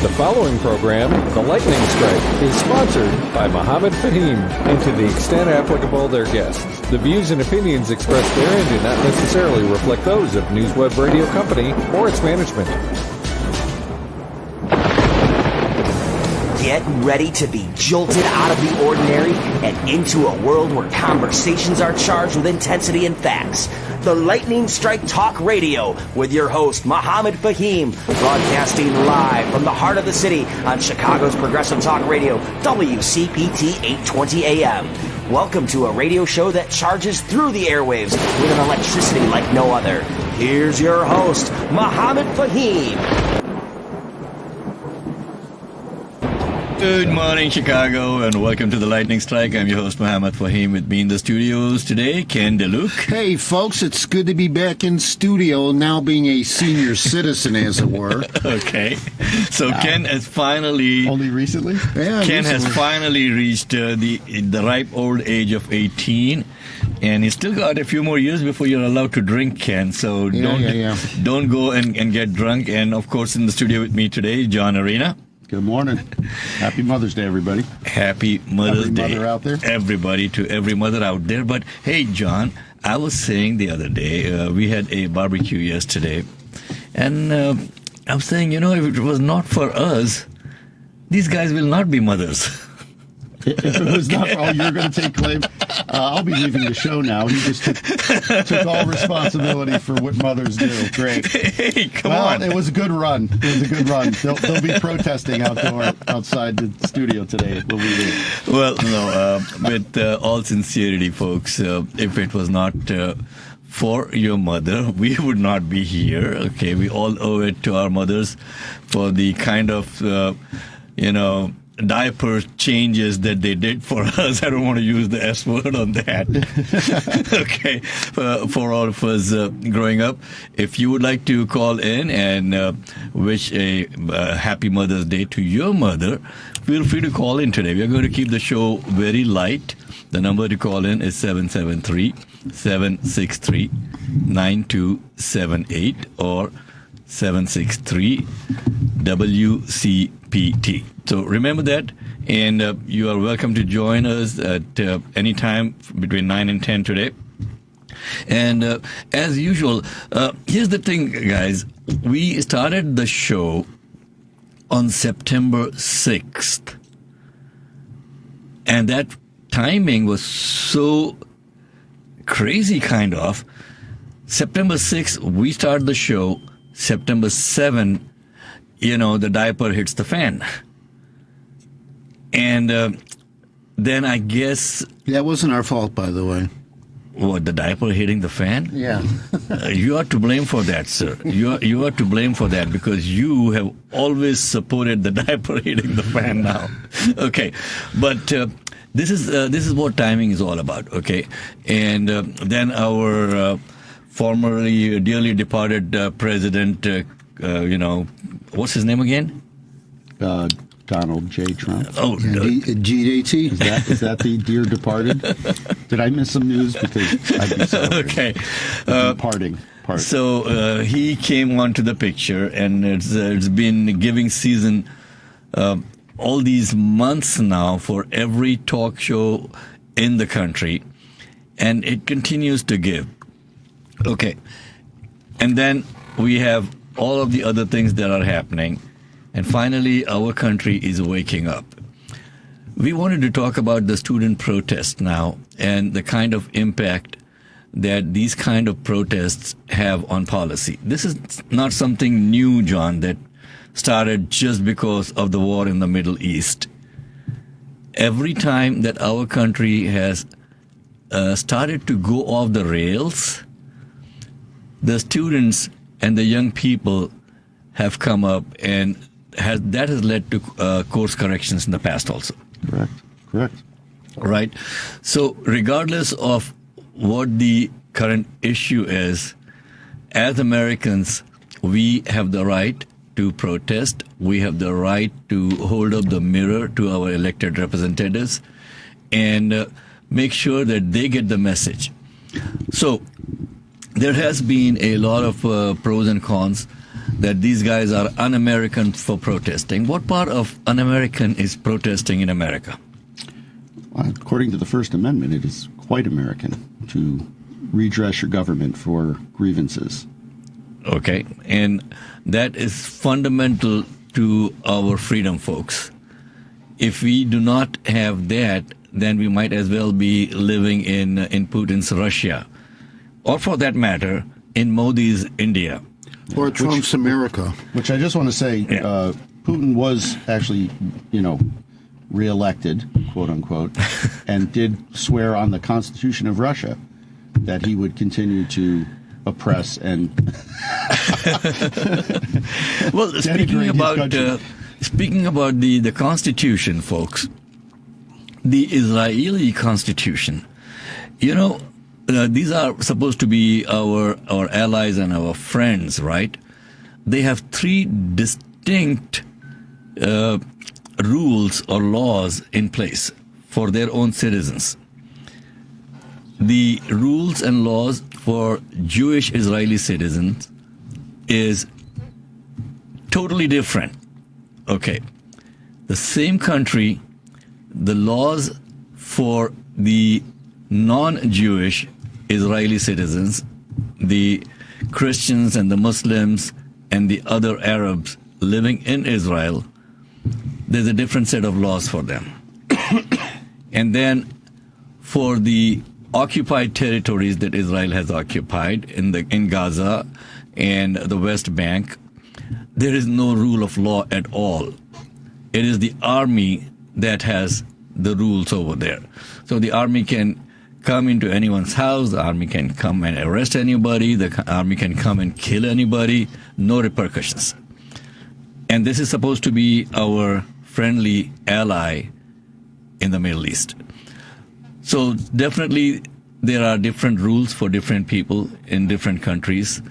The following program, The Lightning Strike, is sponsored by Mohammed Fahim, and to the extent applicable, their guests. The views and opinions expressed therein do not necessarily reflect those of News Web Radio Company or its management. Get ready to be jolted out of the ordinary and into a world where conversations are charged with intensity and facts. The Lightning Strike Talk Radio with your host, Mohammed Fahim, broadcasting live from the heart of the city on Chicago's Progressive Talk Radio, WCPT 820 AM. Welcome to a radio show that charges through the airwaves with an electricity like no other. Here's your host, Mohammed Fahim. Good morning, Chicago, and welcome to the Lightning Strike. I'm your host, Mohammed Fahim. With me in the studios today, Ken DeLuke. Hey, folks, it's good to be back in studio, now being a senior citizen, as it were. Okay. So Ken has finally... Only recently? Yeah, Ken recently. has finally reached the ripe old age of 18. And he's still got a few more years before you're allowed to drink, Ken. So don't go and get drunk. And, of course, in the studio with me today, John Arena. Good morning. Happy Mother's Day, everybody. Happy Mother's Day. Every mother out there. Everybody, to every mother out there. But, hey, John, I was saying the other day, we had a barbecue yesterday, and I was saying, if it was not for us, these guys will not be mothers. If it was not for you're going to take claim. I'll be leaving the show now. He just took all responsibility for what mothers do. Great. Hey, come on. It was a good run. They'll be protesting outside the studio today. Well, no, with all sincerity, folks, if it was not for your mother, we would not be here. Okay, we all owe it to our mothers for the kind of, diaper changes that they did for us. I don't want to use the S word on that. Okay, for all of us growing up. If you would like to call in and wish a happy Mother's Day to your mother, feel free to call in today. We are going to keep the show very light. The number to call in is 773-763-9278 or 763-WCPT. So remember that, and you are welcome to join us at any time between 9 and 10 today. And as usual, here's the thing, guys. We started the show on September 6th, and that timing was so crazy, kind of. September 6th, we started the show. September 7th, the diaper hits the fan. And then I guess... That wasn't our fault, by the way. What, the diaper hitting the fan? Yeah. You are to blame for that, sir. You are to blame for that because you have always supported the diaper hitting the fan now. Okay. But this is what timing is all about, okay? And then our... formerly dearly departed president, what's his name again? Donald J. Trump. Oh, GJT? Is that the dear departed? Did I miss some news? Because I'd be sorry. Okay. Departing. So he came onto the picture, and it's been giving season all these months now for every talk show in the country, and it continues to give. Okay. And then we have all of the other things that are happening. And finally, our country is waking up. We wanted to talk about the student protest now and the kind of impact that these kind of protests have on policy. This is not something new, John, that started just because of the war in the Middle East. Every time that our country has started to go off the rails, the students and the young people have come up, and that has led to course corrections in the past also. Correct. Right? So regardless of what the current issue is, as Americans, we have the right to protest. We have the right to hold up the mirror to our elected representatives and make sure that they get the message. So there has been a lot of pros and cons that these guys are un-American for protesting. What part of un-American is protesting in America? According to the First Amendment, it is quite American to redress your government for grievances. Okay, and that is fundamental to our freedom, folks. If we do not have that, then we might as well be living in Putin's Russia, or for that matter, in Modi's India. Or Trump's America. Which I just want to say, Putin was actually, reelected, quote unquote, and did swear on the Constitution of Russia that he would continue to oppress and well, speaking about the Constitution, folks, the Israeli Constitution, these are supposed to be our allies and our friends, right? They have three distinct rules or laws in place for their own citizens. The rules and laws for Jewish Israeli citizens is totally different. Okay. The same country, the laws for the non-Jewish Israeli citizens, the Christians and the Muslims and the other Arabs living in Israel, there's a different set of laws for them. And then for the occupied territories that Israel has occupied in Gaza and the West Bank, there is no rule of law at all. It is the army that has the rules over there. So the army can come into anyone's house, the army can come and arrest anybody, the army can come and kill anybody, no repercussions. And this is supposed to be our friendly ally in the Middle East. So definitely there are different rules for different people in different countries.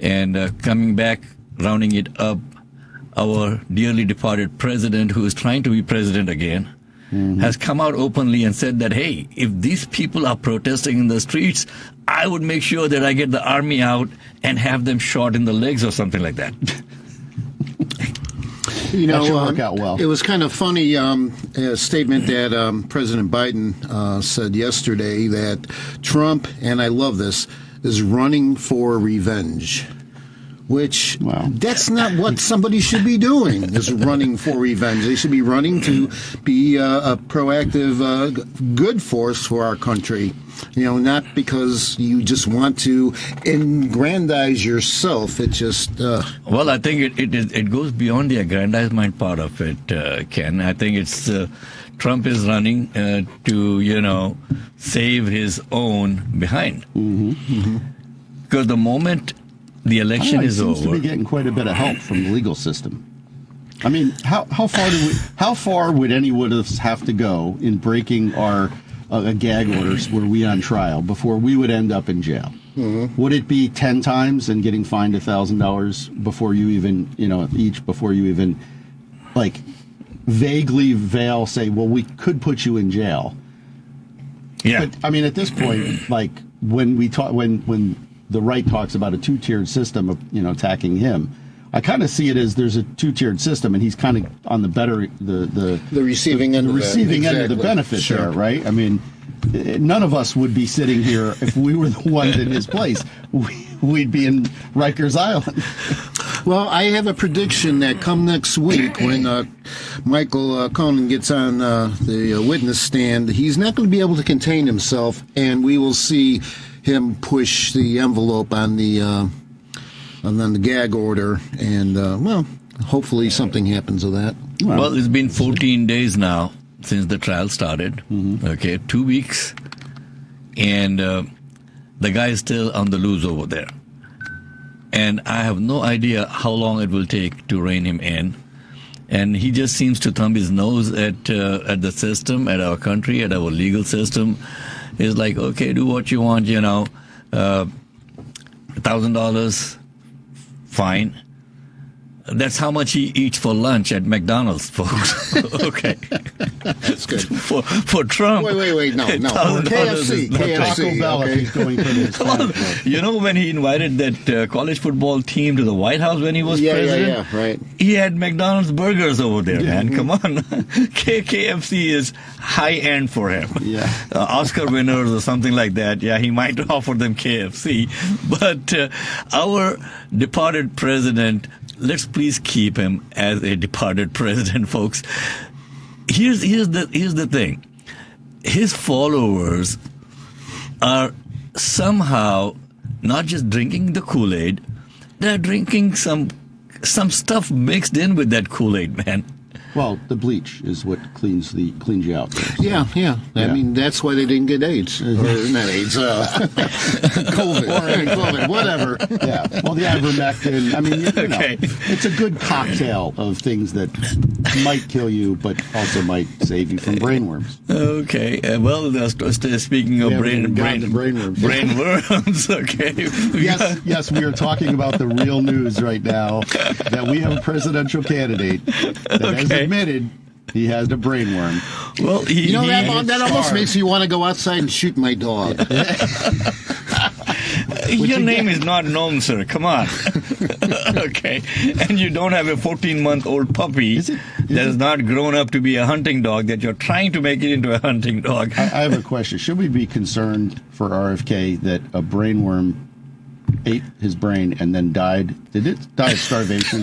And coming back, rounding it up, our dearly departed president, who is trying to be president again, has come out openly and said that, hey, if these people are protesting in the streets, I would make sure that I get the army out and have them shot in the legs or something like that. That should work out well. It was kind of funny, a statement that President Biden said yesterday that Trump, and I love this, is running for revenge. Which, that's not what somebody should be doing, is running for revenge. They should be running to be a proactive, good force for our country. Not because you just want to aggrandize yourself. It just... Well, I think it goes beyond the aggrandizement part of it, Ken. I think it's... Trump is running to, save his own behind. Because the moment the election is over... He seems to be getting quite a bit of help from the legal system. I mean, how far would any of us have to go in breaking our gag orders were we on trial before we would end up in jail? Would it be 10 times and getting fined $1,000 before you even, before you even, vaguely say, well, we could put you in jail? Yeah. But, I mean, at this point, when we talk, when the right talks about a two-tiered system of, attacking him, I kind of see it as there's a two-tiered system, and he's kind of on the better the receiving end, the receiving end of the benefit there, right? I mean, none of us would be sitting here if we were the ones in his place. We'd be in Rikers Island. Well, I have a prediction that come next week when Michael Cohen gets on the witness stand, he's not going to be able to contain himself, and we will see him push the envelope on the gag order, and hopefully something happens with that. Well, it's been 14 days now since the trial started. Okay, 2 weeks, and the guy is still on the loose over there. And I have no idea how long it will take to rein him in. And he just seems to thumb his nose at the system, at our country, at our legal system. He's like, okay, do what you want, $1,000, fine. That's how much he eats for lunch at McDonald's, folks. Okay. That's good. For Trump. Wait. No. KFC. Taco Bell, if he's going for this. Come on. You know when he invited that college football team to the White House when he was president? Yeah, right. He had McDonald's burgers over there, man. Come on. KFC is high-end for him. Yeah. Oscar winners or something like that. Yeah, he might offer them KFC. But our departed president, let's please keep him as a departed president, folks. Here's the thing. His followers are somehow not just drinking the Kool-Aid, they're drinking some stuff mixed in with that Kool-Aid, man. Well, the bleach is what cleans you out. There, so. Yeah. I mean, that's why they didn't get AIDS. Or not AIDS, COVID, whatever. Yeah. Well, the ivermectin. I mean, you know, Okay. it's a good cocktail of things that might kill you, but also might save you from brainworms. Okay. Speaking of brainworms. brainworms. Okay. Yes, we are talking about the real news right now, that we have a presidential candidate that has admitted he has a brainworm. Well, that almost makes you want to go outside and shoot my dog. Your name is not known, sir. Come on. Okay. And you don't have a 14-month-old puppy that has not grown up to be a hunting dog that you're trying to make it into a hunting dog. I have a question. Should we be concerned for RFK that a brainworm ate his brain and then died? Did it die of starvation?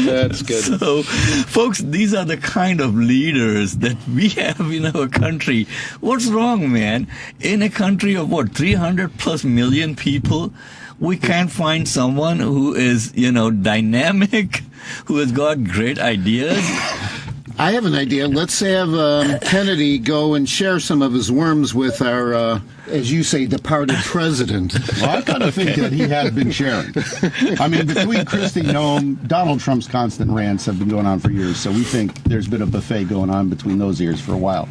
That's good. So, folks, these are the kind of leaders that we have in our country. What's wrong, man? In a country of 300 plus million people, we can't find someone who is, dynamic, who has got great ideas. I have an idea. Let's have Kennedy go and share some of his worms with our, as you say, departed president. Well, I kind of think that he has been sharing. I mean, between Kristi Noem, Donald Trump's constant rants have been going on for years, so we think there's been a buffet going on between those ears for a while.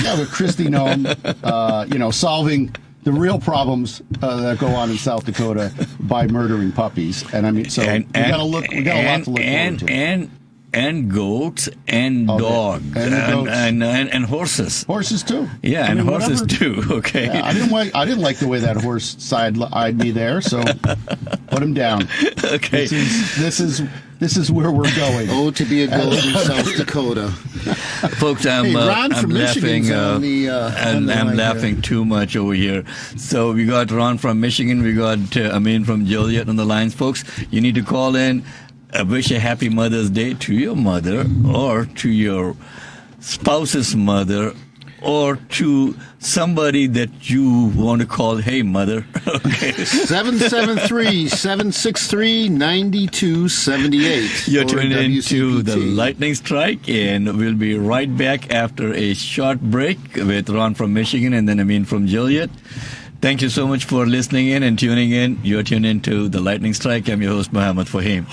Yeah, with Kristi Noem, solving the real problems that go on in South Dakota by murdering puppies, and I mean, so we got a lot to look forward to. And goats and dogs and horses. Horses too. Yeah, and horses too. Okay. Yeah, I didn't like the way that horse side-eyed me there, so put him down. Okay. This is where we're going. Oh, to be a goat in South Dakota. Folks, I'm Michigan's laughing. I'm laughing too much over here. So we got Ron from Michigan. We got Amin from Joliet on the lines. Folks, you need to call in. Wish a happy Mother's Day to your mother or to your spouse's mother or to somebody that you want to call, hey, mother. Okay. 773-763-9278. You're tuned into the Lightning Strike, and we'll be right back after a short break with Ron from Michigan and then Amin from Joliet. Thank you so much for listening in and tuning in. You're tuned into the Lightning Strike. I'm your host, Muhammad Fahim.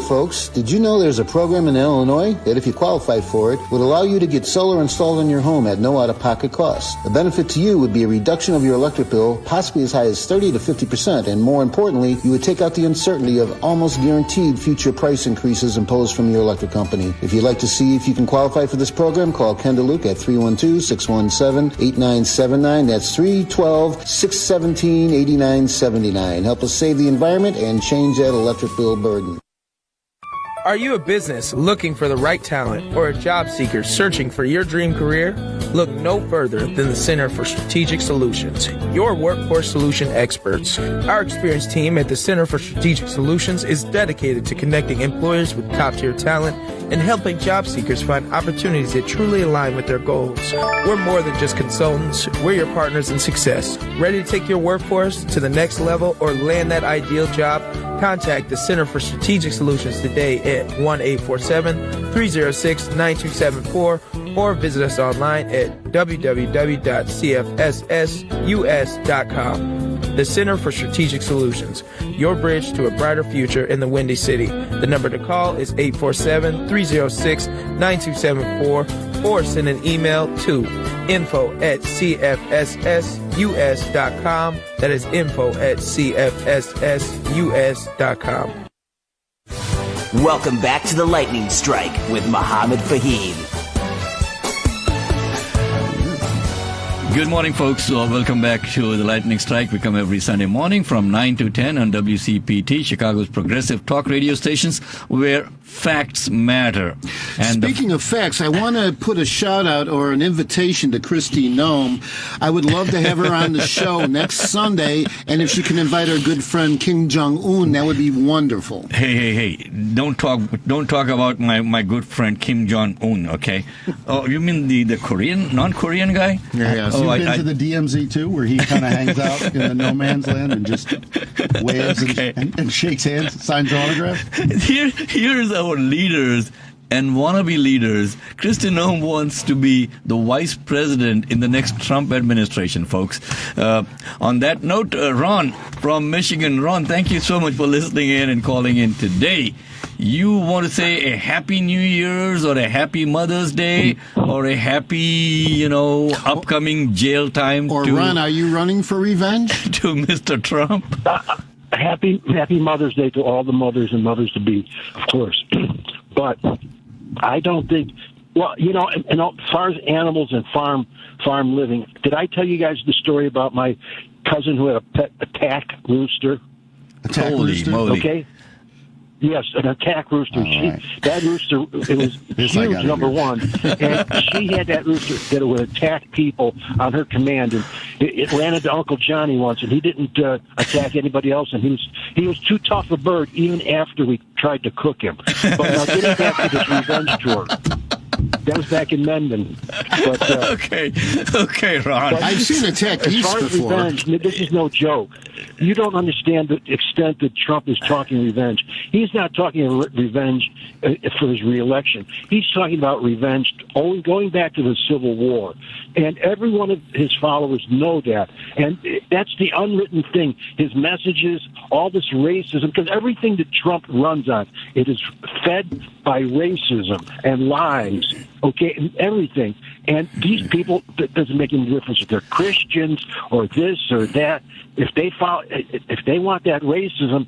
folks. Did you know there's a program in Illinois that, if you qualify for it, would allow you to get solar installed in your home at no out-of-pocket cost? The benefit to you would be a reduction of your electric bill, possibly as high as 30 to 50%, and more importantly, you would take out the uncertainty of almost guaranteed future price increases imposed from your electric company. If you'd like to see if you can qualify for this program, call Ken DeLuke at 312-617-8979. That's 312-617-8979. Help us save the environment and change that electric bill burden. Are you a business looking for the right talent or a job seeker searching for your dream career? Look no further than the Center for Strategic Solutions, your workforce solution experts. Our experienced team at the Center for Strategic Solutions is dedicated to connecting employers with top-tier talent and helping job seekers find opportunities that truly align with their goals. We're more than just consultants. We're your partners in success. Ready to take your workforce to the next level or land that ideal job? Contact the Center for Strategic Solutions today at 1-847-306-9274 or visit us online at www.cfssus.com. The Center for Strategic Solutions, your bridge to a brighter future in the Windy City. The number to call is 847-306-9274 or send an email to info@cfssus.com. That is info@cfssus.com. Welcome back to the Lightning Strike with Mohammed Fahim. Good morning, folks. Welcome back to the Lightning Strike. We come every Sunday morning from 9 to 10 on WCPT, Chicago's progressive talk radio stations, where facts matter. And speaking of facts, I want to put a shout out or an invitation to Christine Noem. I would love to have her on the show next Sunday, and if she can invite her good friend Kim Jong-un, that would be wonderful. Hey! Don't talk about my good friend Kim Jong-un, okay? Oh, you mean the Korean, non-Korean guy? Yeah. You've been to the DMZ too, where he kind of hangs out in the no man's land and just waves and shakes hands, signs autographs. Here's our leaders and wannabe leaders. Kristi Noem wants to be the vice president in the next Trump administration, folks. On that note, Ron from Michigan. Ron, thank you so much for listening in and calling in today. You want to say a happy New Year's or a happy Mother's Day or a happy, upcoming jail time? Or Ron, are you running for revenge? To Mr. Trump? Happy Mother's Day to all the mothers and mothers-to-be, of course. But I don't think, and as far as animals and farm living, did I tell you guys the story about my cousin who had a pet attack rooster? Holy moly. Okay. Yes, an attack rooster. Right. That rooster, it was huge, number one. And she had that rooster that would attack people on her command. And it ran into Uncle Johnny once, and he didn't attack anybody else. And he was too tough a bird even after we tried to cook him. But now getting back to this revenge tour. That was back in Mendon. But, Okay, Ron. I've seen attack geese as far as before. revenge, this is no joke. You don't understand the extent that Trump is talking revenge. He's not talking revenge for his reelection. He's talking about revenge going back to the Civil War. And every one of his followers know that. And that's the unwritten thing. His messages, all this racism, because everything that Trump runs on, it is fed by racism and lies, okay, and everything. And these people, it doesn't make any difference if they're Christians or this or that. If they want that racism,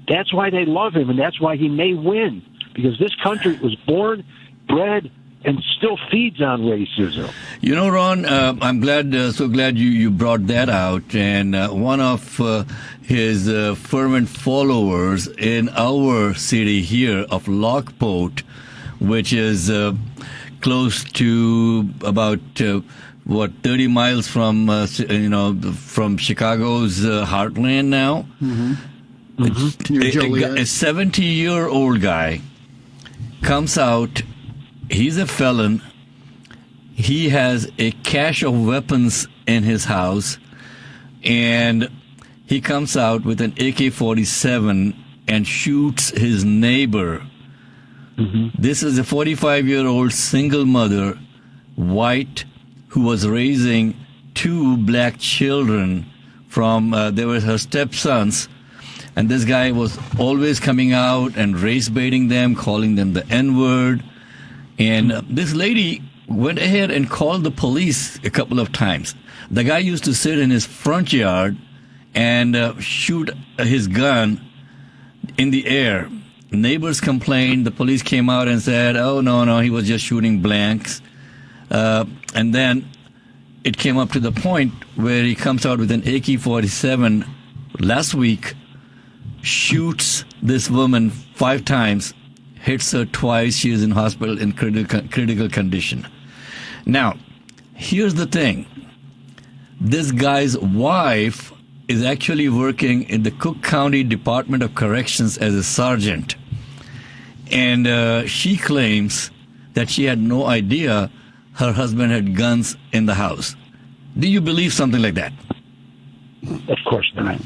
that's why they love him, and that's why he may win. Because this country was born, bred, and still feeds on racism. Ron, I'm so glad you brought that out. And one of his fervent followers in our city here of Lockport, which is close to about 30 miles from Chicago's heartland now. Mm-hmm. A 70-year-old guy comes out. He's a felon. He has a cache of weapons in his house, and he comes out with an AK-47 and shoots his neighbor. Mm-hmm. This is a 45-year-old single mother, white, who was raising two black children they were her stepsons. And this guy was always coming out and race baiting them, calling them the N-word. And this lady went ahead and called the police a couple of times. The guy used to sit in his front yard and shoot his gun in the air. Neighbors complained. The police came out and said, oh, no, he was just shooting blanks. And then it came up to the point where he comes out with an AK-47 last week, shoots this woman 5 times, hits her twice. She is in hospital in critical condition. Now, here's the thing. This guy's wife is actually working in the Cook County Department of Corrections as a sergeant. And she claims that she had no idea her husband had guns in the house. Do you believe something like that? Of course not.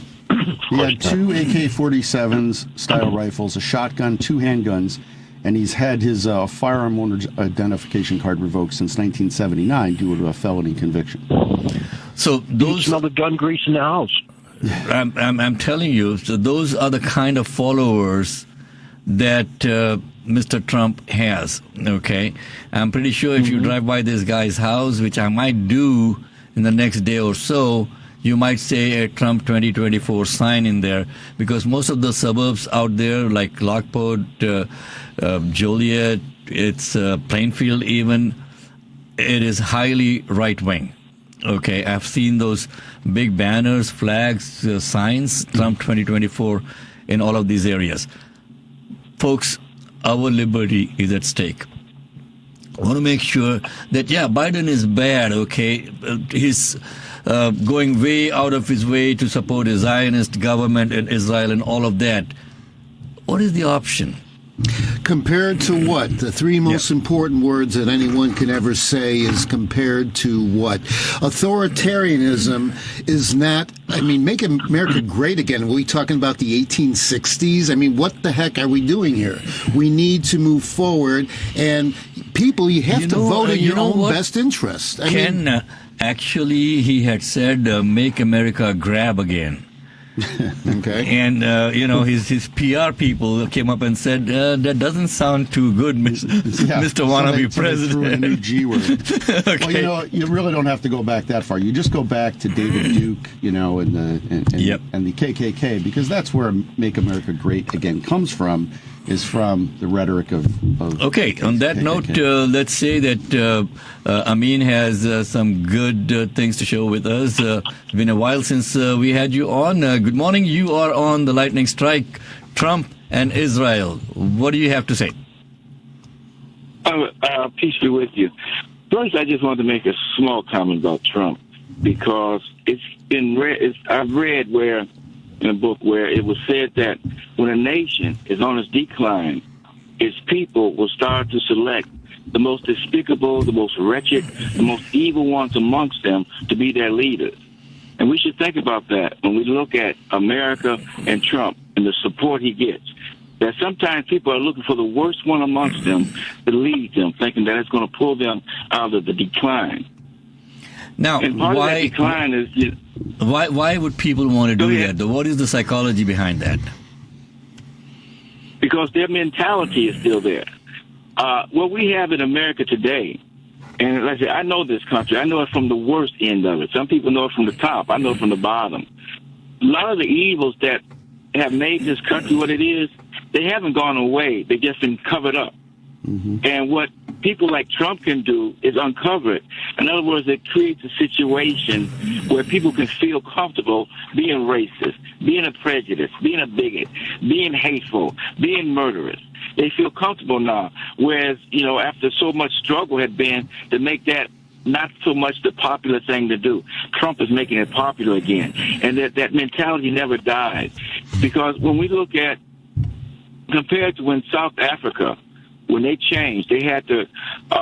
He had 2 AK-47s style rifles, a shotgun, 2 handguns, and he's had his firearm owner's identification card revoked since 1979 due to a felony conviction. So those You smell the gun grease in the house. I'm telling you, so those are the kind of followers that Mr. Trump has, okay? I'm pretty sure if you drive by this guy's house, which I might do in the next day or so, you might see a Trump 2024 sign in there, because most of the suburbs out there, like Lockport, Joliet, it's Plainfield even, it is highly right-wing. Okay, I've seen those big banners, flags, signs, Trump 2024 in all of these areas. Folks, our liberty is at stake. I want to make sure that, Biden is bad, okay? He's going way out of his way to support a Zionist government in Israel and all of that. What is the option? Compared to what? The 3 most important words that anyone can ever say is compared to what? Authoritarianism is not, make America great again. Are we talking about the 1860s? What the heck are we doing here? We need to move forward, and people, you have to vote in your own best interest. Actually, he had said, make America grab again. Okay. And, his PR people came up and said, that doesn't sound too good, Mr. Wannabe President. Threw in a new G word. Okay. Well, you really don't have to go back that far. You just go back to David Duke, and the KKK, because that's where Make America Great Again comes from, is from the rhetoric of Okay, on that KKK. note, let's say that Amin has some good things to share with us. It's been a while since we had you on. Good morning. You are on the Lightning Strike, Trump and Israel. What do you have to say? Peace be with you. First, I just wanted to make a small comment about Trump, because it's been I've read where in a book where it was said that when a nation is on its decline, its people will start to select the most despicable, the most wretched, the most evil ones amongst them to be their leaders. And we should think about that when we look at America and Trump and the support he gets. That sometimes people are looking for the worst one amongst them to lead them, thinking that it's going to pull them out of the decline. Now, And part of that decline is... Why would people want to do that? What is the psychology behind that? Because their mentality is still there. What we have in America today, and like I said, I know this country. I know it from the worst end of it. Some people know it from the top. I know it from the bottom. A lot of the evils that have made this country what it is, they haven't gone away. They've just been covered up. Mm-hmm. And what people like Trump can do is uncover it. In other words, it creates a situation where people can feel comfortable being racist, being a prejudice, being a bigot, being hateful, being murderous. They feel comfortable now, whereas, after so much struggle had been to make that not so much the popular thing to do. Trump is making it popular again. And that mentality never died. Because when we look at, compared to when South Africa, when they changed, they had the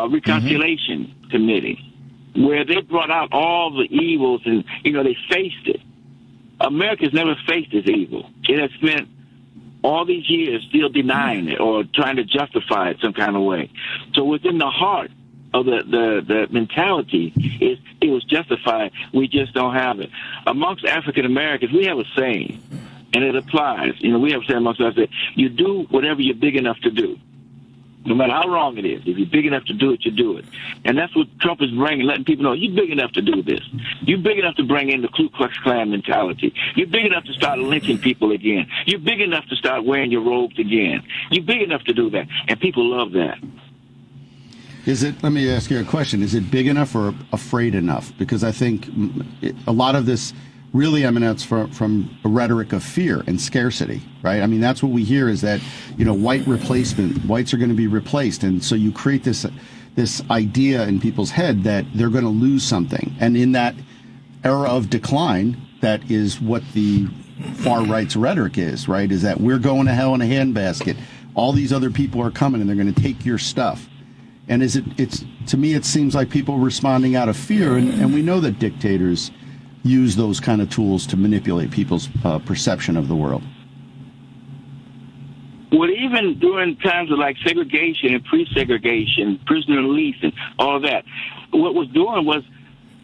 reconciliation committee, where they brought out all the evils and, they faced it. America's never faced this evil. It has spent all these years still denying it or trying to justify it some kind of way. So within the heart of the mentality is it was justified. We just don't have it. Amongst African Americans, we have a saying and it applies. You know, we have said amongst us that you do whatever you're big enough to do. No matter how wrong it is, if you're big enough to do it, you do it. And that's what Trump is bringing, letting people know, you're big enough to do this. You're big enough to bring in the Ku Klux Klan mentality. You're big enough to start lynching people again. You're big enough to start wearing your robes again. You're big enough to do that, and people love that. Let me ask you a question. Is it big enough or afraid enough? Because I think a lot of this really emanates from a rhetoric of fear and scarcity, right? I mean, that's what we hear is that, white replacement, whites are going to be replaced. And so you create this idea in people's head that they're going to lose something. And in that era of decline, that is what the far right's rhetoric is, right? Is that we're going to hell in a handbasket. All these other people are coming and they're going to take your stuff. And to me, it seems like people responding out of fear. And we know that dictators use those kind of tools to manipulate people's perception of the world. Well, even during times of like segregation and pre-segregation, prisoner release and all that, what was doing was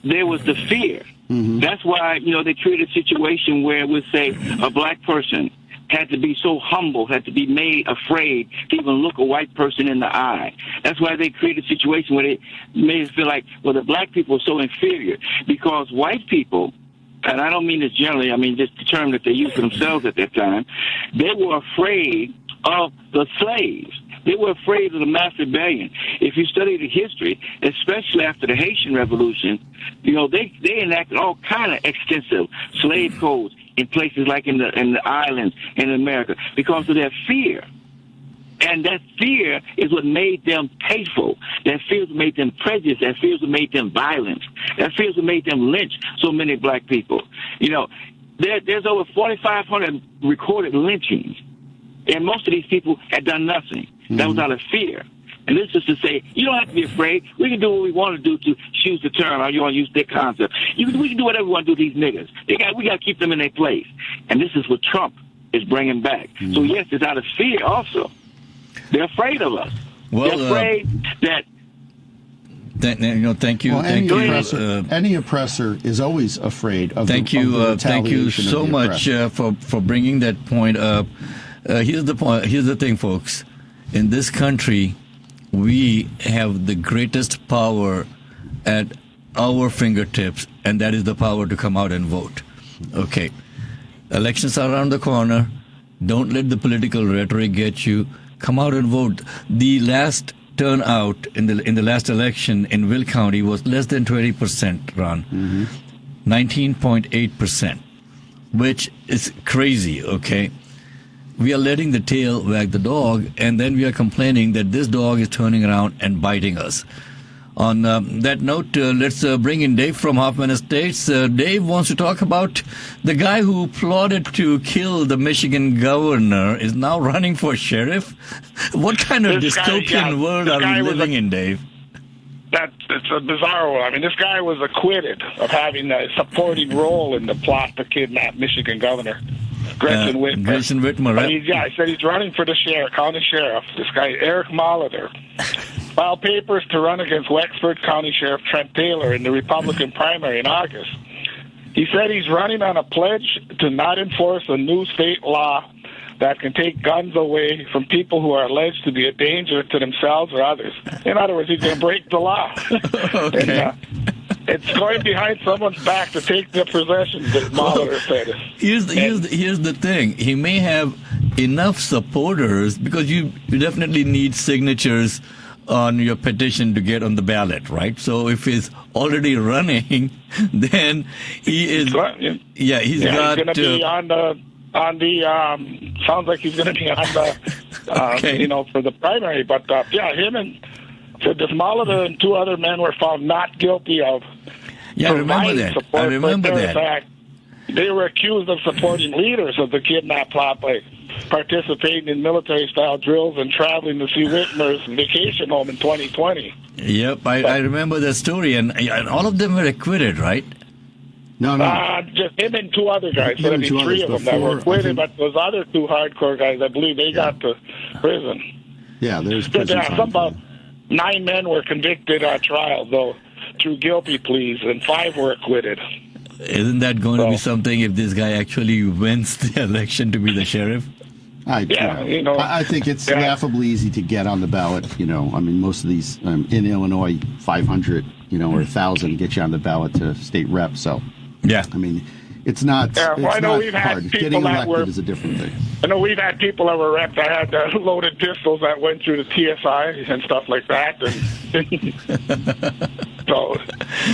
there was the fear. Mm-hmm. That's why, they created a situation where it would say a black person had to be so humble, had to be made afraid to even look a white person in the eye. That's why they created a situation where they made it feel like, well, the black people are so inferior. Because white people, and I don't mean this generally, I mean just the term that they used for themselves at that time, they were afraid of the slaves. They were afraid of the mass rebellion. If you study the history, especially after the Haitian Revolution, they enacted all kind of extensive slave codes in places like in the islands in America because of their fear. And that fear is what made them hateful. That fear is what made them prejudiced. That fear is what made them violent. That fear is what made them lynch so many black people. There's over 4,500 recorded lynchings, and most of these people had done nothing. Mm-hmm. That was out of fear. And this is to say, you don't have to be afraid. We can do what we want to do to choose the term, or you want to use their concept. We can do whatever we want to do to these niggas. We got to keep them in their place. And this is what Trump is bringing back. Mm-hmm. So, yes, it's out of fear also. They're afraid of us. Well, they're afraid that... Thank you. Well, thank any oppressor is always afraid of thank the you. Thank you so much for bringing that point up. Here's the point. Here's the thing, folks. In this country, we have the greatest power at our fingertips, and that is the power to come out and vote. Okay. Elections are around the corner. Don't let the political rhetoric get you. Come out and vote. The last turnout in the last election in Will County was less than 20%, Ron. 19.8%, which is crazy, okay? We are letting the tail wag the dog, and then we are complaining that this dog is turning around and biting us. On that note, let's bring in Dave from Hoffman Estates. Dave wants to talk about the guy who plotted to kill the Michigan governor is now running for sheriff. What kind of dystopian world are we living in, Dave? It's a bizarre one. I mean, this guy was acquitted of having a supporting role in the plot to kidnap Michigan governor. Gretchen Whitmer. Right? I said he's running for the county sheriff. This guy, Eric Molitor, filed papers to run against Wexford County Sheriff Trent Taylor in the Republican primary in August. He said he's running on a pledge to not enforce a new state law that can take guns away from people who are alleged to be a danger to themselves or others. In other words, he's going to break the law. Okay. And, it's going behind someone's back to take their possessions, as Molitor said. Here's the thing. He may have enough supporters because you definitely need signatures on your petition to get on the ballot, right? So if he's already running, then he is. He's going to be on the. Sounds like he's going to be on the. For the primary, but him and. So this Molitor and two other men were found not guilty of providing support. I remember that. Fact, they were accused of supporting leaders of the kidnap plot by participating in military-style drills and traveling to see Whitmer's vacation home in 2020. Yep, I remember that story, and all of them were acquitted, right? No. Just him and two other guys. So there'd be three of them that were acquitted, but those other two hardcore guys, I believe they got to prison. Yeah, there's prison time. About 9 men were convicted on trial, though, through guilty pleas, and 5 were acquitted. isn't that going to be something if this guy actually wins the election to be the sheriff? I think it's laughably easy to get on the ballot. I mean, most of these in Illinois, 500, or 1,000 get you on the ballot to state rep. So, yeah, I mean, it's not. Yeah, well, it's I know not we've had hard. people Getting that elected were- is a different thing. I know we've had people that were rep that had loaded pistols that went through the TSI and stuff like that. And so,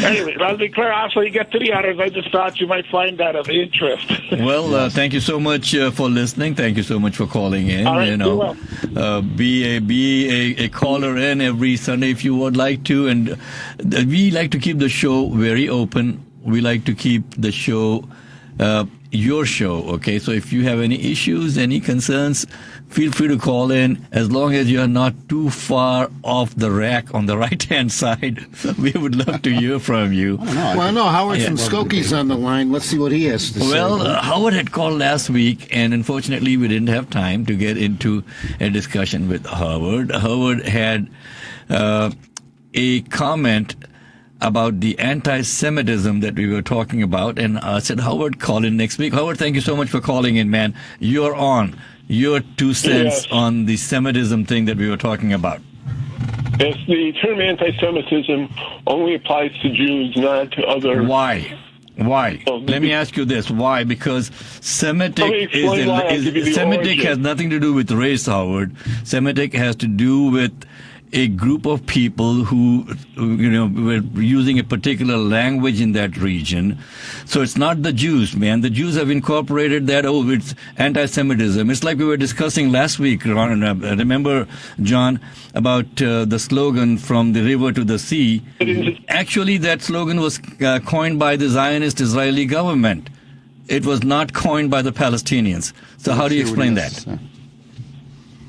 anyway, I'll declare after you get to the others. I just thought you might find that of interest. Well, thank you so much for listening. Thank you so much for calling in. All right, do well. Be a caller in every Sunday if you would like to. And we like to keep the show very open. We like to keep the show your show, okay? So if you have any issues, any concerns, feel free to call in. As long as you're not too far off the rack on the right-hand side, we would love to hear from you. Well, no, Howard from Skokie's on the line. Let's see what he has to say. Well, Howard had called last week, and unfortunately we didn't have time to get into a discussion with Howard. Howard had a comment about the anti-Semitism that we were talking about, and I said, Howard, call in next week. Howard, thank you so much for calling in, man. You're on. Your 2 cents on the Semitism thing that we were talking about. Yes, the term anti-Semitism only applies to Jews, not to other... Why? Let me ask you this. Why? Because Semitic has nothing to do with race, Howard. Semitic has to do with a group of people who, were using a particular language in that region. So it's not the Jews, man. The Jews have incorporated that. Oh, it's anti-Semitism. It's like we were discussing last week, Ron. Remember, John, about the slogan "From the river to the sea." Actually, that slogan was coined by the Zionist Israeli government. It was not coined by the Palestinians. So how do you explain that?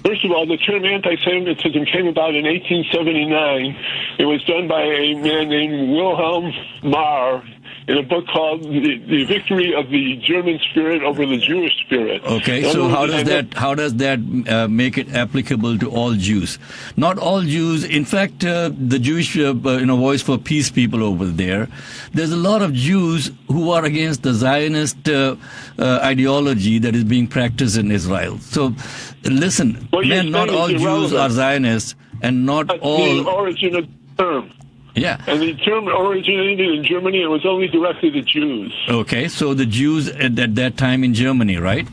First of all, the term anti-Semitism came about in 1879. It was done by a man named Wilhelm Marr in a book called The Victory of the German Spirit over the Jewish Spirit. Okay, so how does that make it applicable to all Jews? Not all Jews. In fact, the Jewish Voice for Peace people over there, there's a lot of Jews who are against the Zionist ideology that is being practiced in Israel. So listen, man, not all Jews are Zionists, and not all... the origin of the term. Yeah. And the term originated in Germany and was only directed at Jews. Okay, so the Jews at that time in Germany, right?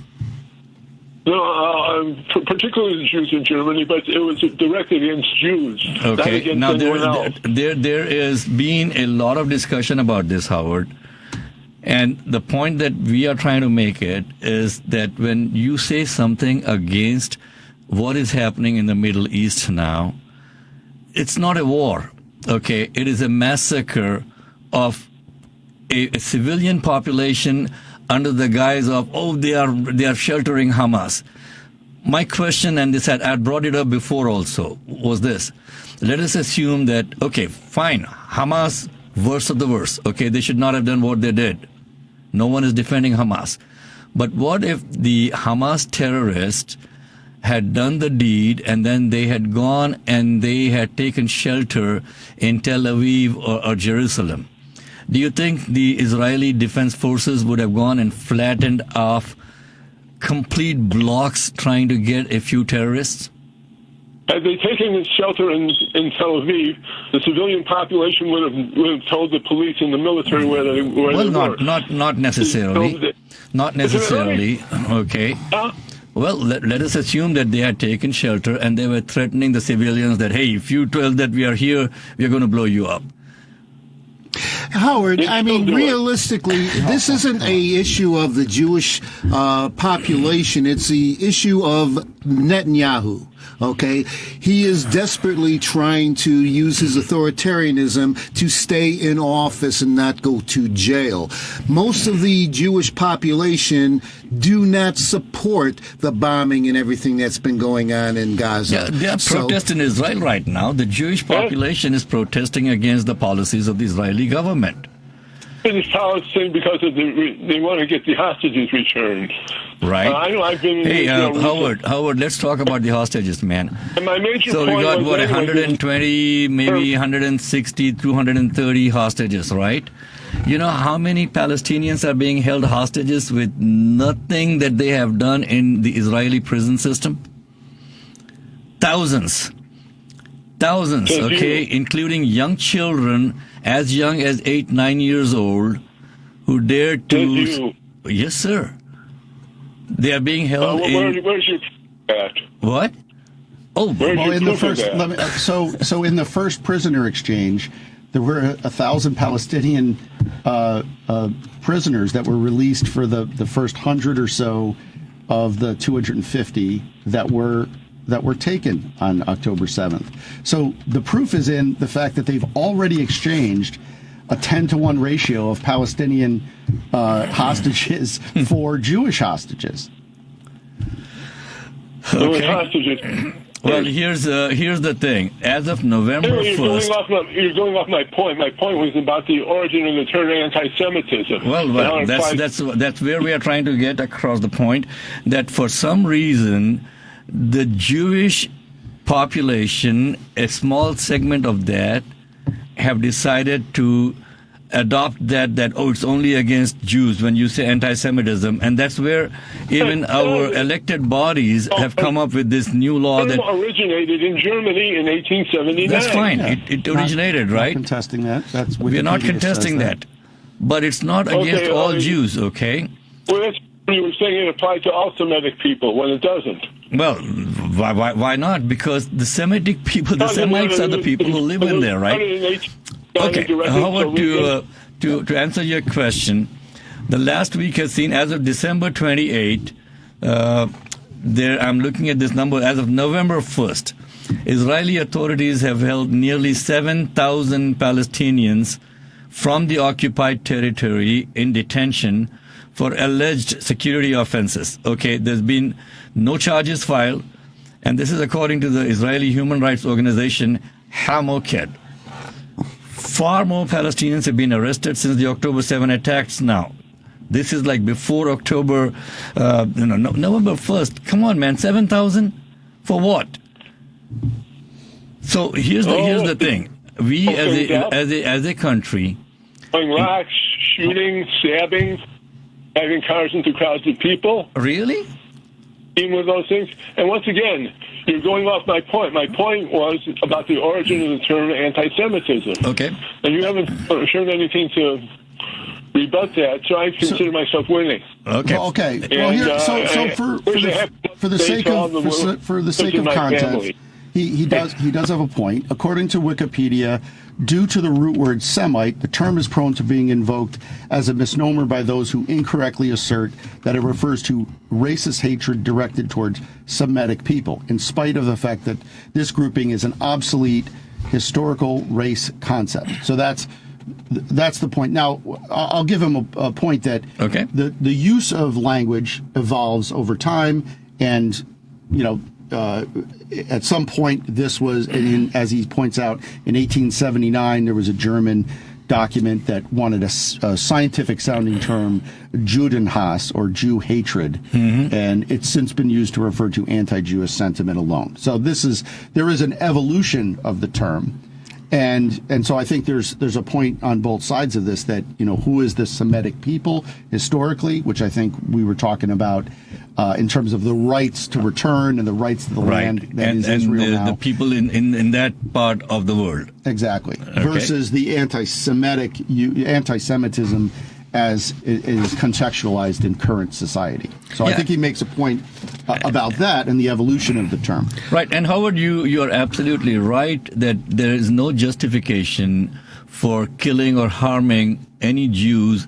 No, particularly the Jews in Germany, but it was directed against Jews. Okay, not against now anyone else. there is been a lot of discussion about this, Howard. And the point that we are trying to make it is that when you say something against what is happening in the Middle East now, it's not a war. Okay, it is a massacre of a civilian population under the guise of, they are sheltering Hamas. My question, and this I brought it up before also, was this. Let us assume that, okay, fine, Hamas, worst of the worst. Okay, they should not have done what they did. No one is defending Hamas. But what if the Hamas terrorists had done the deed and then they had gone and they had taken shelter in Tel Aviv or Jerusalem? Do you think the Israeli Defense Forces would have gone and flattened off complete blocks trying to get a few terrorists? Had they taken shelter in Tel Aviv, the civilian population would have told the police and the military where they were. Not necessarily. Not necessarily. Okay. Well, let us assume that they had taken shelter and they were threatening the civilians that, hey, if you tell that we are here, we are going to blow you up. Howard, I mean, realistically, this isn't a issue of the Jewish population. It's the issue of Netanyahu. Okay, he is desperately trying to use his authoritarianism to stay in office and not go to jail. Most of the Jewish population do not support the bombing and everything that's been going on in Gaza. Yeah, they are protesting in Israel right now. The Jewish population is protesting against the policies of the Israeli government. It's protesting because of they want to get the hostages returned. Right. I know I've been in Israel. Howard, let's talk about the hostages, man. And my major so point we got, was 120, maybe 160, 230 hostages, right? You know how many Palestinians are being held hostages with nothing that they have done in the Israeli prison system? Thousands, okay, including young children as young as 8-9 years old who dared to. Yes, sir. They are being held Where's your at? What? Oh, well, in the first, so in the first prisoner exchange, there were 1,000 Palestinian prisoners that were released for the first 100 or so of the 250 that were taken on October 7th. So the proof is in the fact that they've already exchanged a 10-to-1 ratio of Palestinian hostages for Jewish hostages. Okay. Well, here's the thing. As of November 1st... You're going off my point. My point was about the origin of the term anti-Semitism. Well, that's where we are trying to get across the point, that for some reason, the Jewish population, a small segment of that, have decided to adopt that it's only against Jews when you say anti-Semitism, and that's where even our elected bodies have come up with this new law that originated in Germany in 1879. That's fine. Yeah. It originated, right? Not contesting that. That's we're not contesting that, but it's not against all Jews. Okay. Well, that's you were saying it applied to all Semitic people when it doesn't. Well, why not? Because the Semitic people, the Semites are the people who live in there, right? Okay, how about to answer your question, the last week has seen, as of December 28, I'm looking at this number, as of November 1st, Israeli authorities have held nearly 7,000 Palestinians from the occupied territory in detention for alleged security offenses. Okay, there's been no charges filed, and this is according to the Israeli human rights organization Hamoked. Far more Palestinians have been arrested since the October 7 attacks now. This is like before October, November 1st. Come on, man, 7,000? For what? So here's the thing. We as a country... Rocks, shooting, stabbing, driving cars into crowds of people. Really? Even with those things. And once again, you're going off my point. My point was about the origin of the term anti-Semitism. Okay. And you haven't shown anything to rebut that, so I consider myself winning. Okay. Well, okay. Well, here, for the sake of context, he does have a point. According to Wikipedia, due to the root word Semite, the term is prone to being invoked as a misnomer by those who incorrectly assert that it refers to racist hatred directed towards Semitic people, in spite of the fact that this grouping is an obsolete historical race concept. So that's the point. Now, I'll give him a point that the use of language evolves over time, and at some point, this was, as he points out, in 1879, there was a German document that wanted a scientific-sounding term, Judenhass, or Jew hatred, and it's since been used to refer to anti-Jewish sentiment alone. So there is an evolution of the term, and so I think there's a point on both sides of this that, who is the Semitic people historically, which I think we were talking about in terms of the rights to return and the rights to the land that is Israel now. The people in that part of the world. Exactly. Okay. Versus the anti-Semitism as it is contextualized in current society. So I think he makes a point about that and the evolution of the term. Right. And Howard, you're absolutely right that there is no justification for killing or harming any Jews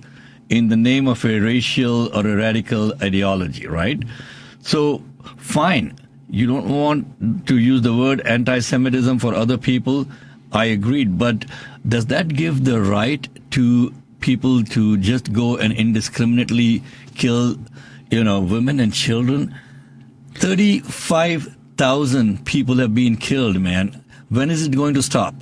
in the name of a racial or a radical ideology, right? So, fine. You don't want to use the word anti-Semitism for other people. I agreed. But does that give the right to people to just go and indiscriminately kill, women and children? 35,000 people have been killed, man. When is it going to stop?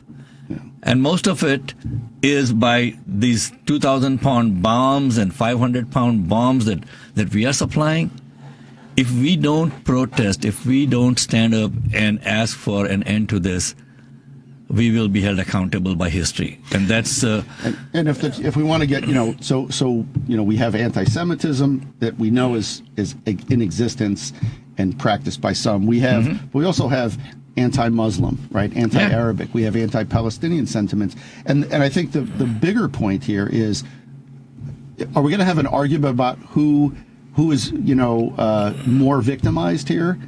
And most of it is by these 2,000-pound bombs and 500-pound bombs that we are supplying. If we don't protest, if we don't stand up and ask for an end to this, we will be held accountable by history. And that's and if we want to get, we have anti-Semitism that we know is in existence and practiced by some. We also have anti-Muslim, right? Anti-Arabic. We have anti-Palestinian sentiments. And I think the bigger point here is, are we going to have an argument about who is, more victimized here?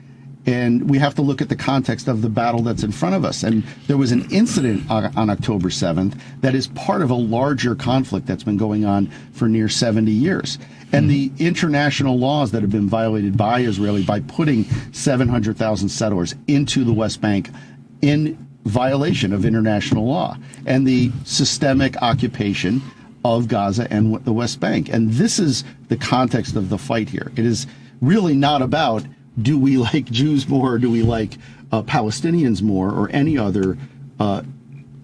And we have to look at the context of the battle that's in front of us. And there was an incident on October 7th that is part of a larger conflict that's been going on for near 70 years. And the international laws that have been violated by Israel by putting 700,000 settlers into the West Bank in violation of international law, and the systemic occupation of Gaza and the West Bank. And this is the context of the fight here. It is really not about, do we like Jews more, or do we like Palestinians more, or any other?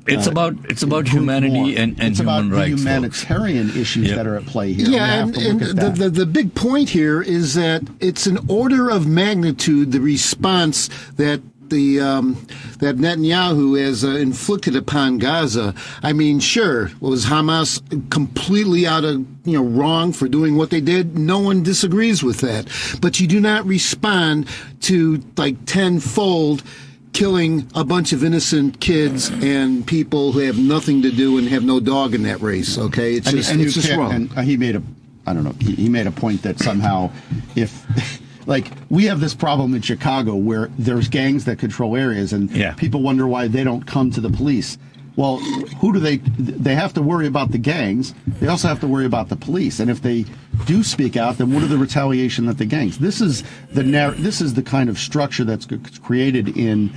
It's about humanity and human rights. It's about humanitarian issues that are at play here. Yeah, and the big point here is that it's an order of magnitude, the response that that Netanyahu has inflicted upon Gaza. I mean, sure, was Hamas completely out of wrong for doing what they did? No one disagrees with that. But you do not respond to like tenfold killing a bunch of innocent kids and people who have nothing to do and have no dog in that race. Okay, it's just wrong. And he made a point that somehow if. Like, we have this problem in Chicago where there's gangs that control areas, and people wonder why they don't come to the police. Well, who do they have to worry about the gangs. They also have to worry about the police. And if they do speak out, then what are the retaliation that the gangs? This is the kind of structure that's created in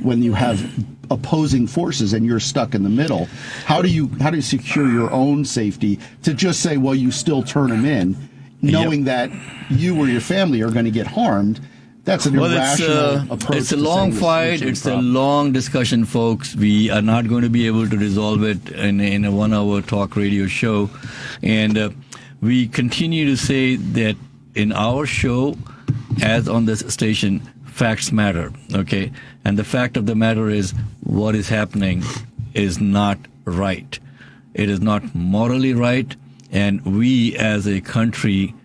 when you have opposing forces and you're stuck in the middle. How do you secure your own safety to just say, well, you still turn them in, knowing that you or your family are going to get harmed? That's an irrational approach. It's a long fight. It's a long discussion, folks. We are not going to be able to resolve it in a 1-hour talk radio show. And we continue to say that in our show, as on this station, facts matter, okay? And the fact of the matter is, what is happening is not right. It is not morally right. And we as a country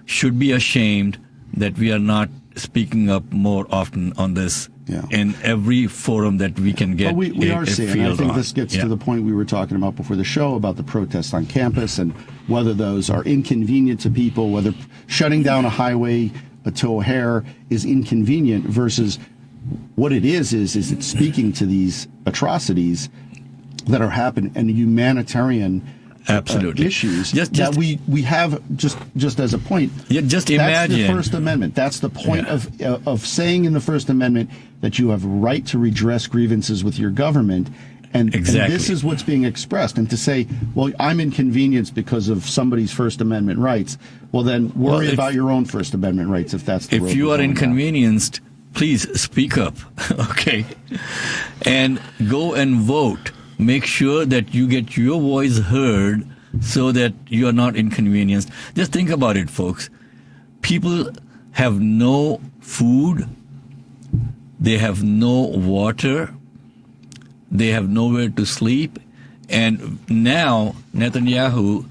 should be ashamed that we are not speaking up more often on this in every forum that we can get. Well, we are seeing. I think this gets to the point we were talking about before the show about the protests on campus and whether those are inconvenient to people, whether shutting down a highway to O'Hare is inconvenient versus what it is it's speaking to these atrocities that are happening and humanitarian issues that we have just as a point. Just imagine. That's the First Amendment. That's the point of saying in the First Amendment that you have a right to redress grievances with your government. And this is what's being expressed. And to say, well, I'm inconvenienced because of somebody's First Amendment rights, well, then worry about your own First Amendment rights if that's the road. If you are inconvenienced, please speak up, okay? And go and vote. Make sure that you get your voice heard so that you are not inconvenienced. Just think about it, folks. People have no food. They have no water. They have nowhere to sleep. And now Netanyahu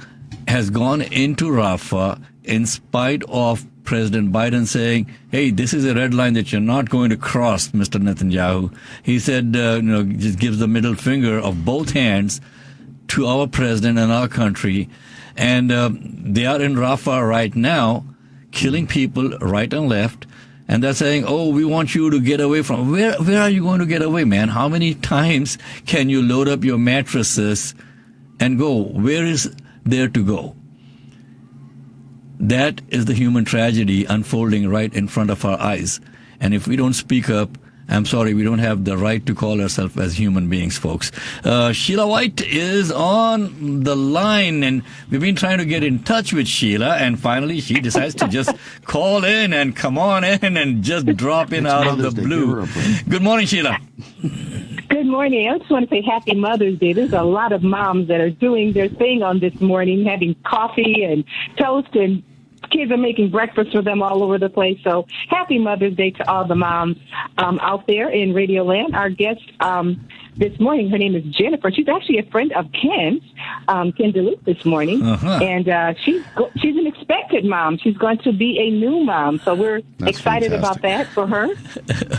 has gone into Rafah in spite of President Biden saying, hey, this is a red line that you're not going to cross, Mr. Netanyahu. He said, just gives the middle finger of both hands to our president and our country. And they are in Rafah right now, killing people right and left. And they're saying, oh, we want you to get away from... Where are you going to get away, man? How many times can you load up your mattresses and go? Where is there to go? That is the human tragedy unfolding right in front of our eyes. And if we don't speak up, I'm sorry, we don't have the right to call ourselves as human beings, folks. Sheila White is on the line, and we've been trying to get in touch with Sheila, and finally she decides to just call in and come on in and just drop in out of the blue. Good morning, Sheila. Good morning. I just want to say Happy Mother's Day. There's a lot of moms that are doing their thing on this morning, having coffee and toast and kids are making breakfast for them all over the place. So happy Mother's Day to all the moms out there in Radio Land. Our guest this morning, her name is Jennifer. She's actually a friend of Ken's, Ken DeLuke this morning. And she's an expected mom. She's going to be a new mom. So we're excited about that for her.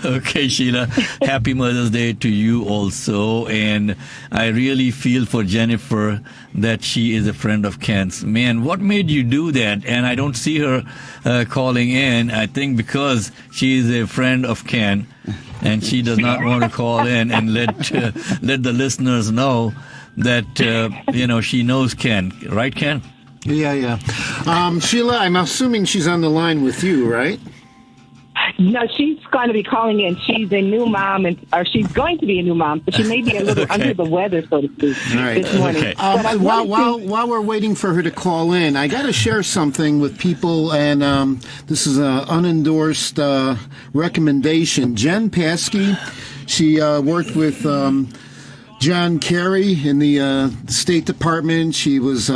Okay, Sheila. Happy Mother's Day to you also. And I really feel for Jennifer that she is a friend of Ken's. Man, what made you do that? And I don't see her calling in. I think because she is a friend of Ken, and she does not want to call in and let the listeners know that she knows Ken, right, Ken? Yeah. Sheila, I'm assuming she's on the line with you, right? No, she's going to be calling in. She's a new mom, or she's going to be a new mom, but she may be a little under the weather, so to speak, this morning. Okay. While we're waiting for her to call in, I got to share something with people, and this is an unendorsed recommendation. Jen Paskey, she worked with John Kerry in the State Department. She was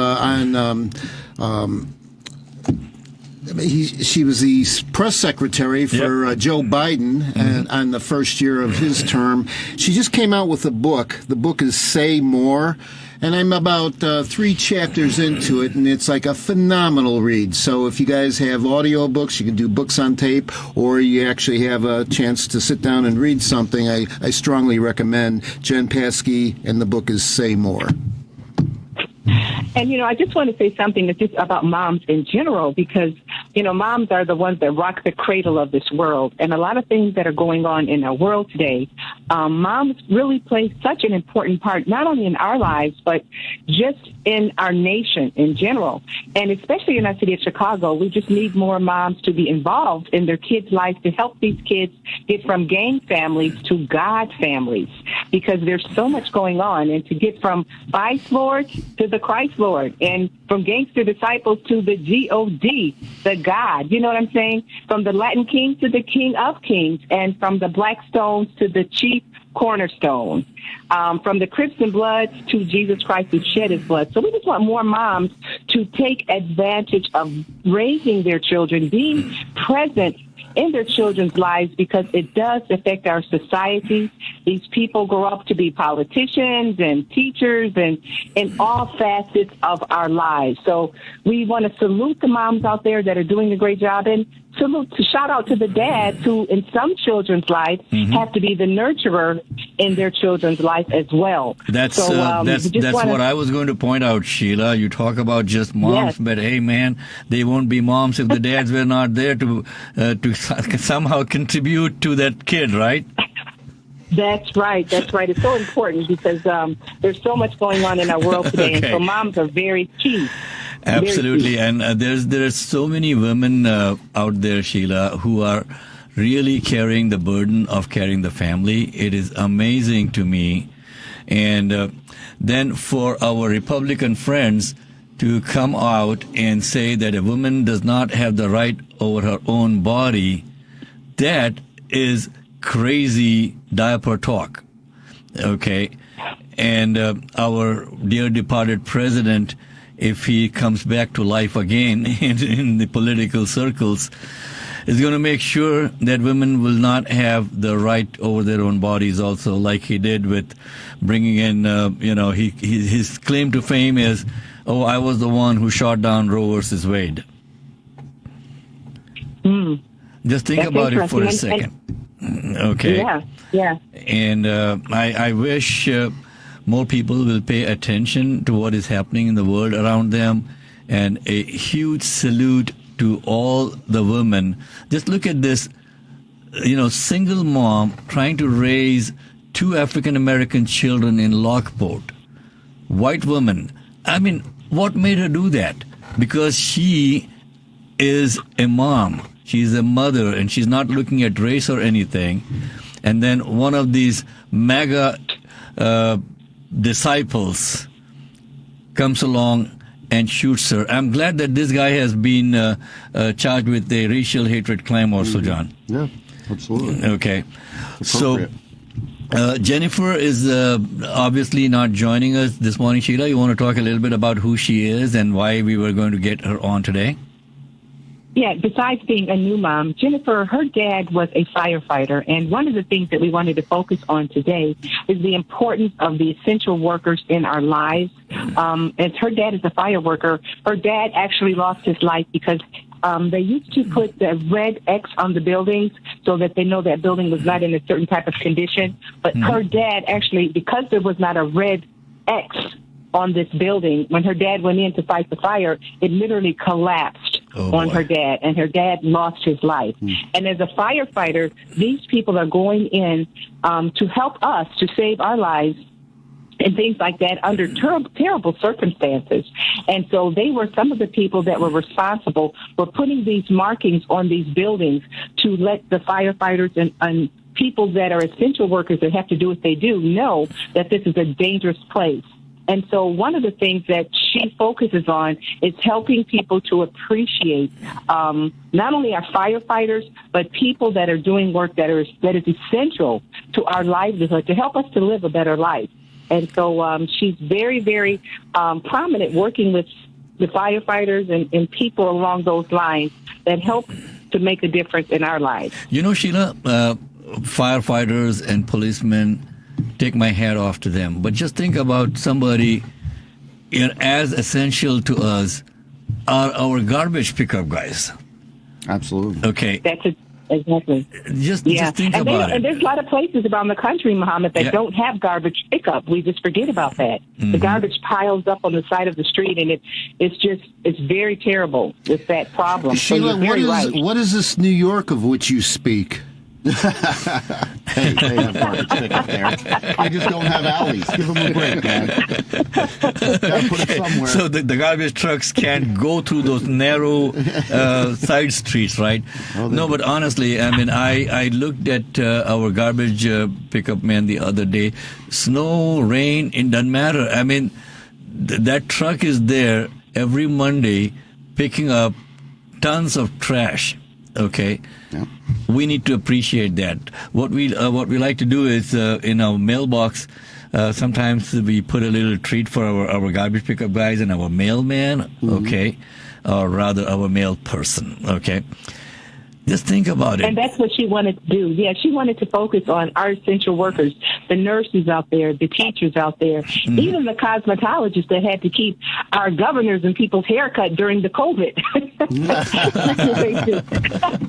she was the press secretary for Joe Biden and on the first year of his term. She just came out with a book. The book is Say More, and I'm about 3 chapters into it, and it's like a phenomenal read. So if you guys have audio books, you can do books on tape, or you actually have a chance to sit down and read something, I strongly recommend Jen Paskey, and the book is Say More. And, I just want to say something that's just about moms in general, because, moms are the ones that rock the cradle of this world. And a lot of things that are going on in our world today, moms really play such an important part, not only in our lives, but just in our nation in general. And especially in our city of Chicago, we just need more moms to be involved in their kids' lives to help these kids get from gang families to God families, because there's so much going on, and to get from Vice Lord to the Christ Lord, and from gangster disciples to the G-O-D, the God, you know what I'm saying? From the Latin King to the King of Kings, and from the Blackstones to the chief cornerstone, from the Crips and Bloods to Jesus Christ who shed his blood. So we just want more moms to take advantage of raising their children, being present in their children's lives, because it does affect our society. These people grow up to be politicians and teachers and in all facets of our lives. So we want to salute the moms out there that are doing a great job, and shout out to the dads who, in some children's lives, have to be the nurturer in their children's life as well. That's what I was going to point out, Sheila. You talk about just moms, but hey, man, they won't be moms if the dads were not there to somehow contribute to that kid, right? That's right. It's so important, because there's so much going on in our world today, and so moms are very key. Absolutely, and there are so many women out there, Sheila, who are really carrying the burden of carrying the family. It is amazing to me. And then for our Republican friends to come out and say that a woman does not have the right over her own body, that is crazy diaper talk. Okay, and our dear departed president, if he comes back to life again in the political circles, is going to make sure that women will not have the right over their own bodies also, like he did with bringing in, his claim to fame is, I was the one who shot down Roe versus Wade. Just think about it for a second. Okay. Yeah. And I wish more people will pay attention to what is happening in the world around them. And a huge salute to all the women. Just look at this, single mom trying to raise 2 African-American children in Lockport. White woman. I mean, what made her do that? Because she is a mom. She's a mother, and she's not looking at race or anything. And then one of these MAGA disciples comes along and shoots her. I'm glad that this guy has been charged with a racial hatred claim also, John. Yeah, absolutely. Okay. So Jennifer is obviously not joining us this morning. Sheila, you want to talk a little bit about who she is and why we were going to get her on today? Yeah, besides being a new mom, Jennifer, her dad was a firefighter. And one of the things that we wanted to focus on today is the importance of the essential workers in our lives. As her dad is a fire worker, her dad actually lost his life because they used to put the red X on the buildings so that they know that building was not in a certain type of condition. But her dad actually, because there was not a red X on this building, when her dad went in to fight the fire, it literally collapsed on her dad, and her dad lost his life. And as a firefighter, these people are going in to help us to save our lives and things like that under terrible circumstances. And so they were some of the people that were responsible for putting these markings on these buildings to let the firefighters and people that are essential workers that have to do what they do know that this is a dangerous place. And so one of the things that she focuses on is helping people to appreciate not only our firefighters, but people that are doing work that is essential to our livelihood to help us to live a better life. And so she's very, very prominent working with the firefighters and people along those lines that help to make a difference in our lives. You know, Sheila, firefighters and policemen, take my hat off to them. But just think about somebody as essential to us are our garbage pickup guys. Absolutely. Okay. Exactly. Just think about it. And there's a lot of places around the country, Muhammad, that don't have garbage pickup. We just forget about that. The garbage piles up on the side of the street, and it's very terrible with that problem. Sheila, what is this New York of which you speak? They have garbage pickup there. They just don't have alleys. Give them a break, man. Gotta put it somewhere. So the garbage trucks can't go through those narrow side streets, right? No, but honestly, I mean, I looked at our garbage pickup man the other day. Snow, rain, it doesn't matter. I mean, that truck is there every Monday picking up tons of trash. Okay, we need to appreciate that. What we like to do is in our mailbox. Sometimes we put a little treat for our garbage pickup guys and our mailman. Okay, or rather our mail person. Okay. Just think about it. And that's what she wanted to do. Yeah, she wanted to focus on our essential workers, the nurses out there, the teachers out there, even the cosmetologists that had to keep our governors and people's hair cut during the COVID.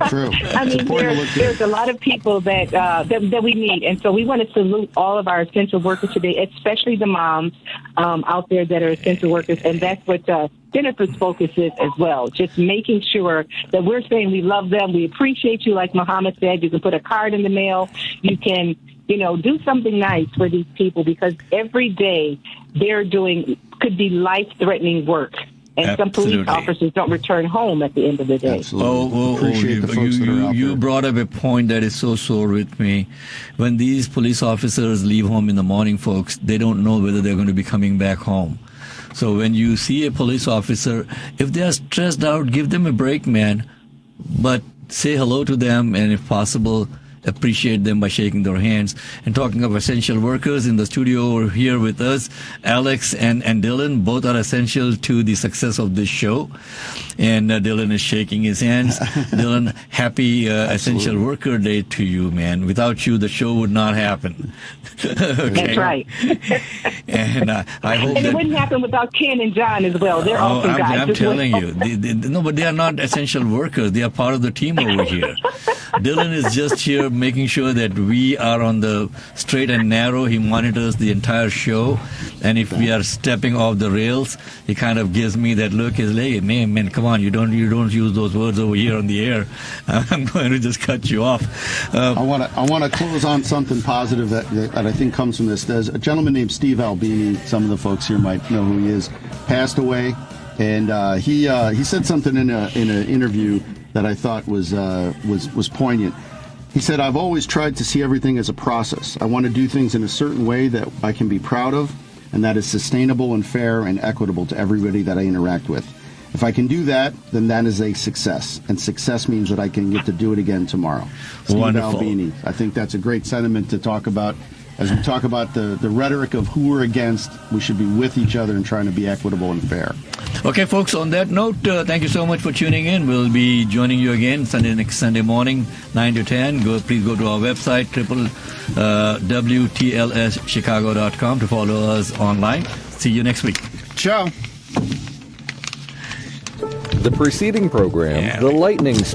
True. I mean, there's a lot of people that we need. And so we want to salute all of our essential workers today, especially the moms out there that are essential workers. And that's what Jennifer's focus is as well, just making sure that we're saying we love them, we appreciate you, like Muhammad said. You can put a card in the mail, you can, do something nice for these people, because every day they're doing could be life-threatening work. And Absolutely. some police officers don't return home at the end of the day. Appreciate the folks that are out you there. brought up a point that is so sore with me. When these police officers leave home in the morning, folks, they don't know whether they're going to be coming back home. So when you see a police officer, if they are stressed out, give them a break, man. But say hello to them, and if possible, appreciate them by shaking their hands. And talking of essential workers in the studio here with us, Alex and Dylan, both are essential to the success of this show. And Dylan is shaking his hands. Dylan, happy Essential Worker Day to you, man. Without you, the show would not happen. Okay. That's right. And I hope and it wouldn't happen without Ken and John as well. They're awesome guys. I'm telling you. No, but they are not essential workers. They are part of the team over here. Dylan is just here making sure that we are on the straight and narrow. He monitors the entire show. And if we are stepping off the rails, he kind of gives me that look. He's like, man, come on, you don't use those words over here on the air. I'm going to just cut you off. I want to close on something positive that I think comes from this. There's a gentleman named Steve Albini. Some of the folks here might know who he is. Passed away, and he said something in an interview that I thought was poignant. He said, "I've always tried to see everything as a process. I want to do things in a certain way that I can be proud of, and that is sustainable and fair and equitable to everybody that I interact with. If I can do that, then that is a success. And success means that I can get to do it again tomorrow." Steve Wonderful. Albini. I think that's a great sentiment to talk about. As we talk about the rhetoric of who we're against, we should be with each other and trying to be equitable and fair. Okay, folks, on that note, thank you so much for tuning in. We'll be joining you again next Sunday morning, 9 to 10. Please go to our website, www.tlschicago.com to follow us online. See you next week. Ciao. The preceding program, The Lightning